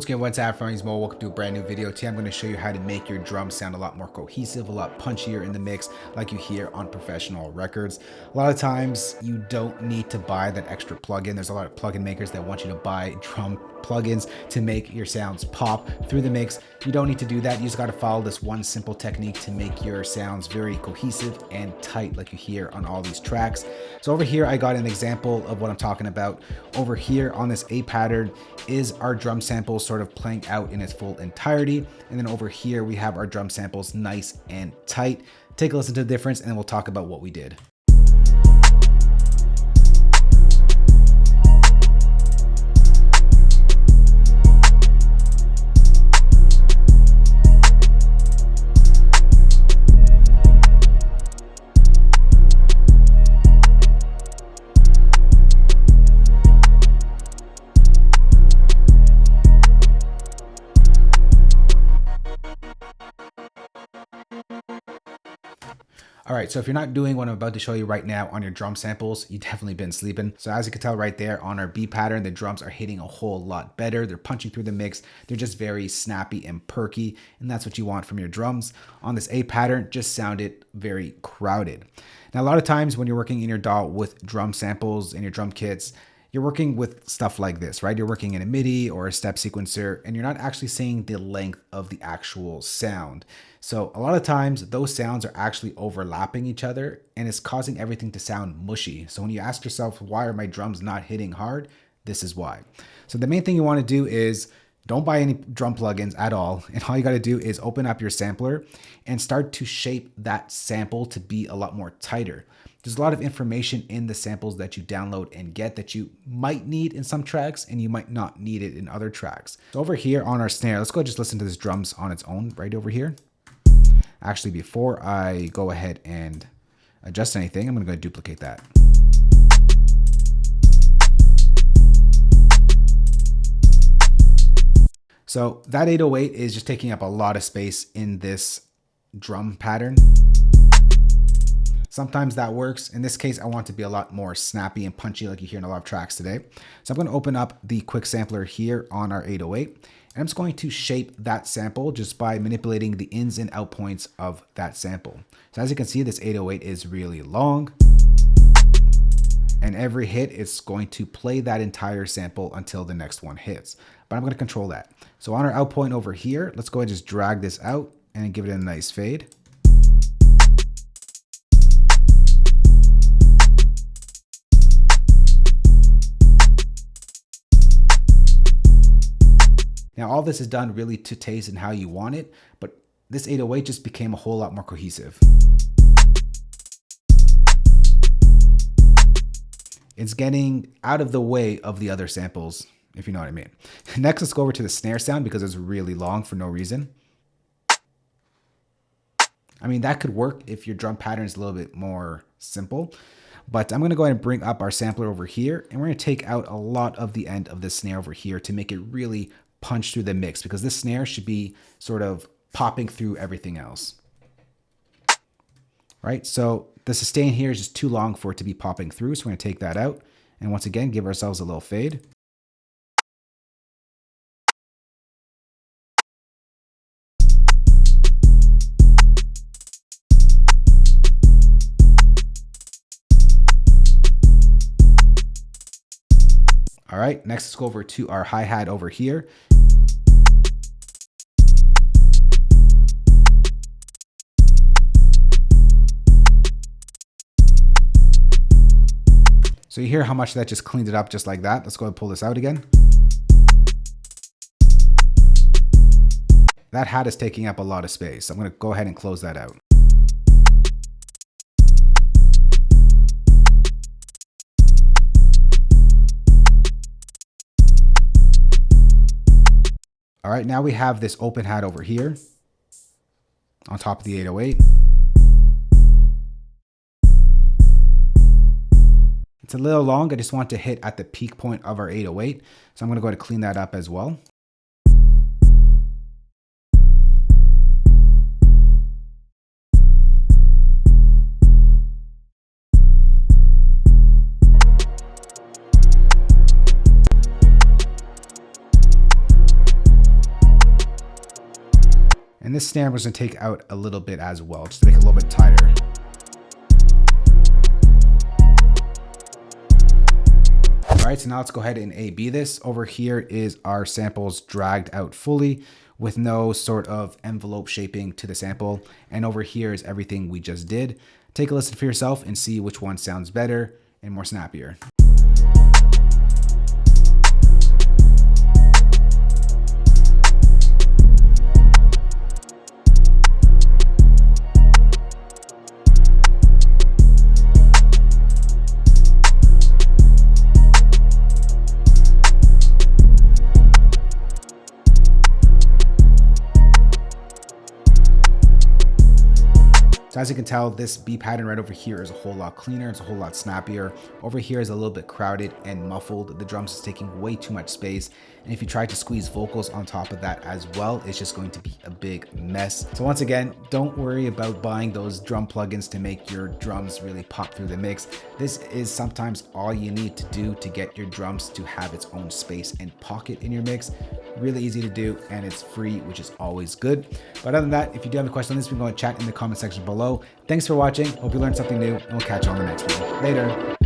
What's good, what's happening, Mo? Welcome to a brand new video. Today I'm going to show you how to make your drums sound a lot more cohesive, a lot punchier in the mix like you hear on professional records. A lot of times you don't need to buy that extra plugin. There's a lot of plugin makers that want you to buy drum plugins to make your sounds pop through the mix. You don't need to do that. You just got to follow this one simple technique to make your sounds very cohesive and tight like you hear on all these tracks. So over here I got an example of what I'm talking about. Over here on this A pattern is our drum samples sort of playing out in its full entirety, and then over here we have our drum samples nice and tight. Take a listen to the difference and then we'll talk about what we did. All right, so if you're not doing what I'm about to show you right now on your drum samples, you've definitely been sleeping. So as you can tell right there on our B pattern, the drums are hitting a whole lot better. They're punching through the mix. They're just very snappy and perky, and that's what you want from your drums. On this A pattern, just sounded very crowded. Now, a lot of times when you're working in your DAW with drum samples and your drum kits, you're working with stuff like this, right? You're working in a MIDI or a step sequencer, and you're not actually seeing the length of the actual sound. So a lot of times those sounds are actually overlapping each other and it's causing everything to sound mushy. So when you ask yourself, why are my drums not hitting hard? This is why. So the main thing you want to do is don't buy any drum plugins at all. And all you got to do is open up your sampler and start to shape that sample to be a lot more tighter. There's a lot of information in the samples that you download and get that you might need in some tracks and you might not need it in other tracks. So over here on our snare, let's go just listen to this drums on its own right over here. Actually, before I go ahead and adjust anything, I'm going to go duplicate that. So that 808 is just taking up a lot of space in this drum pattern. Sometimes that works. In this case, I want to be a lot more snappy and punchy like you hear in a lot of tracks today. So I'm going to open up the quick sampler here on our 808. And I'm just going to shape that sample just by manipulating the ins and out points of that sample. So as you can see, this 808 is really long. And every hit is going to play that entire sample until the next one hits. But I'm going to control that. So on our out point over here, let's go ahead and just drag this out and give it a nice fade. Now, all this is done really to taste and how you want it, but this 808 just became a whole lot more cohesive. It's getting out of the way of the other samples, if you know what I mean. Next, let's go over to the snare sound because it's really long for no reason. I mean, that could work if your drum pattern is a little bit more simple, but I'm going to go ahead and bring up our sampler over here, and we're going to take out a lot of the end of the snare over here to make it really punch through the mix, because this snare should be sort of popping through everything else. Right? So the sustain here is just too long for it to be popping through. So we're going to take that out. And once again, give ourselves a little fade. All right, next let's go over to our hi-hat over here. So you hear how much that just cleaned it up just like that. Let's go ahead and pull this out again. That hat is taking up a lot of space. I'm going to go ahead and close that out. All right, now we have this open hat over here on top of the 808. It's a little long. I just want to hit at the peak point of our 808. So I'm going to go ahead and clean that up as well. And this snare was going to take out a little bit as well, just to make it a little bit tighter. All right, so now let's go ahead and A/B this. Over here is our samples dragged out fully with no sort of envelope shaping to the sample. And over here is everything we just did. Take a listen for yourself and see which one sounds better and more snappier. So as you can tell, this B pattern right over here is a whole lot cleaner. It's a whole lot snappier. Over here is a little bit crowded and muffled. The drums is taking way too much space. And if you try to squeeze vocals on top of that as well, it's just going to be a big mess. So once again, don't worry about buying those drum plugins to make your drums really pop through the mix. This is sometimes all you need to do to get your drums to have its own space and pocket in your mix. Really easy to do, and it's free, which is always good. But other than that, if you do have a question on this, we can go and chat in the comment section below. Thanks for watching. Hope you learned something new, and we'll catch you on the next one. Later.